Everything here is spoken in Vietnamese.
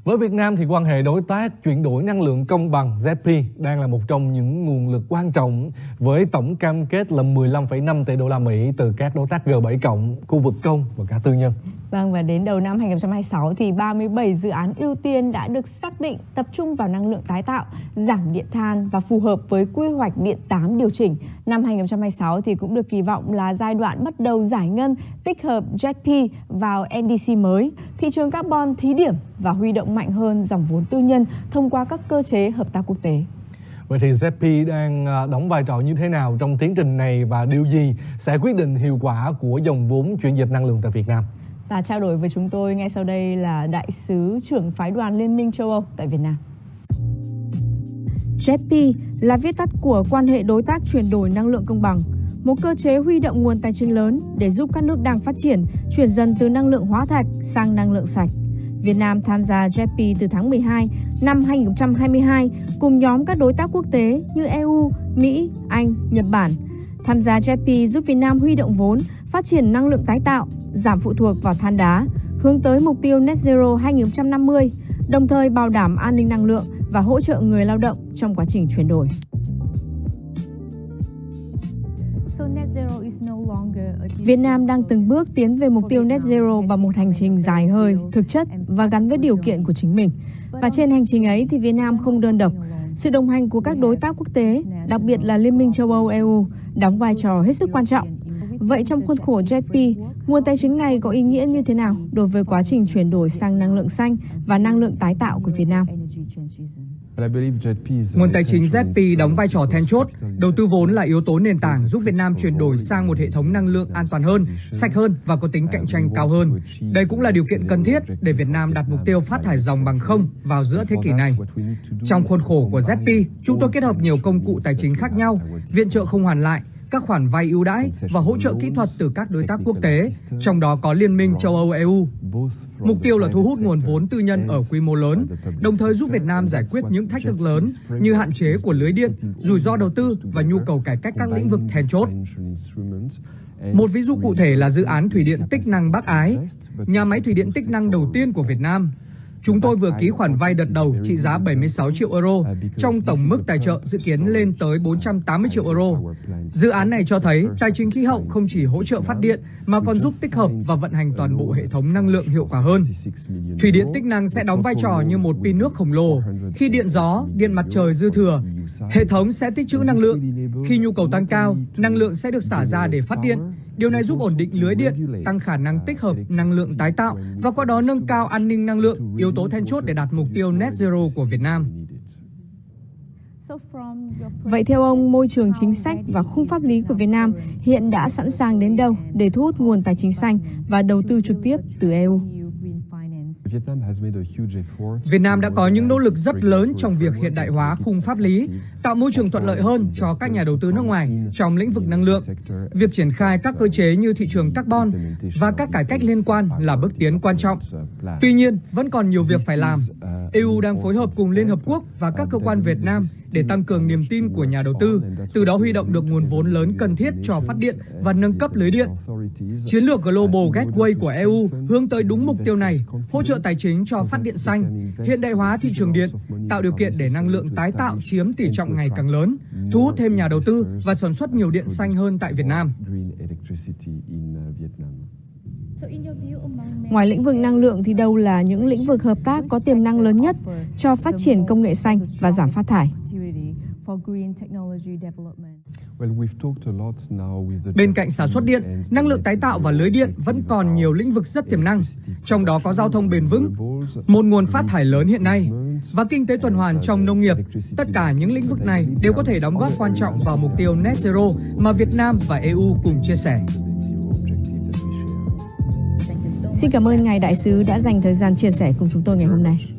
Với Việt Nam thì quan hệ đối tác chuyển đổi năng lượng công bằng ZP đang là một trong những nguồn lực quan trọng với tổng cam kết là 15,5 tỷ đô la Mỹ từ các đối tác G7 cộng, khu vực công và cả tư nhân. Vâng, và đến đầu năm 2026 thì 37 dự án ưu tiên đã được xác định tập trung vào năng lượng tái tạo, giảm điện than và phù hợp với quy hoạch điện 8 điều chỉnh. Năm 2026 thì cũng được kỳ vọng là giai đoạn bắt đầu giải ngân tích hợp ZP vào NDC mới, thị trường carbon thí điểm và huy động mạnh hơn dòng vốn tư nhân thông qua các cơ chế hợp tác quốc tế. Vậy thì ZP đang đóng vai trò như thế nào trong tiến trình này và điều gì sẽ quyết định hiệu quả của dòng vốn chuyển dịch năng lượng tại Việt Nam? Và trao đổi với chúng tôi ngay sau đây là Đại sứ trưởng phái đoàn Liên minh châu Âu tại Việt Nam. ZP là viết tắt của quan hệ đối tác chuyển đổi năng lượng công bằng, một cơ chế huy động nguồn tài chính lớn để giúp các nước đang phát triển chuyển dần từ năng lượng hóa thạch sang năng lượng sạch. Việt Nam tham gia ZP từ tháng 12 năm 2022 cùng nhóm các đối tác quốc tế như EU, Mỹ, Anh, Nhật Bản. Tham gia ZP giúp Việt Nam huy động vốn, phát triển năng lượng tái tạo, giảm phụ thuộc vào than đá, hướng tới mục tiêu Net Zero 2050, đồng thời bảo đảm an ninh năng lượng và hỗ trợ người lao động trong quá trình chuyển đổi. Việt Nam đang từng bước tiến về mục tiêu Net Zero bằng một hành trình dài hơi, thực chất và gắn với điều kiện của chính mình. Và trên hành trình ấy thì Việt Nam không đơn độc. Sự đồng hành của các đối tác quốc tế, đặc biệt là Liên minh châu Âu EU, đóng vai trò hết sức quan trọng. Vậy trong khuôn khổ ZP, nguồn tài chính này có ý nghĩa như thế nào đối với quá trình chuyển đổi sang năng lượng xanh và năng lượng tái tạo của Việt Nam? Nguồn tài chính ZP đóng vai trò then chốt. Đầu tư vốn là yếu tố nền tảng giúp Việt Nam chuyển đổi sang một hệ thống năng lượng an toàn hơn, sạch hơn và có tính cạnh tranh cao hơn. Đây cũng là điều kiện cần thiết để Việt Nam đạt mục tiêu phát thải ròng bằng không vào giữa thế kỷ này. Trong khuôn khổ của ZP, chúng tôi kết hợp nhiều công cụ tài chính khác nhau, viện trợ không hoàn lại, các khoản vay ưu đãi và hỗ trợ kỹ thuật từ các đối tác quốc tế, trong đó có Liên minh châu Âu EU. Mục tiêu là thu hút nguồn vốn tư nhân ở quy mô lớn, đồng thời giúp Việt Nam giải quyết những thách thức lớn như hạn chế của lưới điện, rủi ro đầu tư và nhu cầu cải cách các lĩnh vực then chốt. Một ví dụ cụ thể là dự án thủy điện Tích Năng Bắc Ái, nhà máy thủy điện tích năng đầu tiên của Việt Nam. Chúng tôi vừa ký khoản vay đợt đầu trị giá 76 triệu euro, trong tổng mức tài trợ dự kiến lên tới 480 triệu euro. Dự án này cho thấy tài chính khí hậu không chỉ hỗ trợ phát điện mà còn giúp tích hợp và vận hành toàn bộ hệ thống năng lượng hiệu quả hơn. Thủy điện Tích Năng sẽ đóng vai trò như một pin nước khổng lồ. Khi điện gió, điện mặt trời dư thừa, hệ thống sẽ tích trữ năng lượng. Khi nhu cầu tăng cao, năng lượng sẽ được xả ra để phát điện. Điều này giúp ổn định lưới điện, tăng khả năng tích hợp năng lượng tái tạo và qua đó nâng cao an ninh năng lượng, yếu tố then chốt để đạt mục tiêu Net Zero của Việt Nam. Vậy theo ông, môi trường chính sách và khung pháp lý của Việt Nam hiện đã sẵn sàng đến đâu để thu hút nguồn tài chính xanh và đầu tư trực tiếp từ EU? Việt Nam đã có những nỗ lực rất lớn trong việc hiện đại hóa khung pháp lý, tạo môi trường thuận lợi hơn cho các nhà đầu tư nước ngoài trong lĩnh vực năng lượng. Việc triển khai các cơ chế như thị trường carbon và các cải cách liên quan là bước tiến quan trọng. Tuy nhiên, vẫn còn nhiều việc phải làm. EU đang phối hợp cùng Liên Hợp Quốc và các cơ quan Việt Nam để tăng cường niềm tin của nhà đầu tư, từ đó huy động được nguồn vốn lớn cần thiết cho phát điện và nâng cấp lưới điện. Chiến lược Global Gateway của EU hướng tới đúng mục tiêu này, hỗ trợ tài chính cho phát điện xanh, hiện đại hóa thị trường điện, tạo điều kiện để năng lượng tái tạo chiếm tỷ trọng ngày càng lớn, thu hút thêm nhà đầu tư và sản xuất nhiều điện xanh hơn tại Việt Nam. Ngoài lĩnh vực năng lượng thì đâu là những lĩnh vực hợp tác có tiềm năng lớn nhất cho phát triển công nghệ xanh và giảm phát thải? Bên cạnh sản xuất điện, năng lượng tái tạo và lưới điện vẫn còn nhiều lĩnh vực rất tiềm năng, trong đó có giao thông bền vững, một nguồn phát thải lớn hiện nay, và kinh tế tuần hoàn trong nông nghiệp. Tất cả những lĩnh vực này đều có thể đóng góp quan trọng vào mục tiêu Net Zero mà Việt Nam và EU cùng chia sẻ. Xin cảm ơn Ngài Đại sứ đã dành thời gian chia sẻ cùng chúng tôi ngày hôm nay.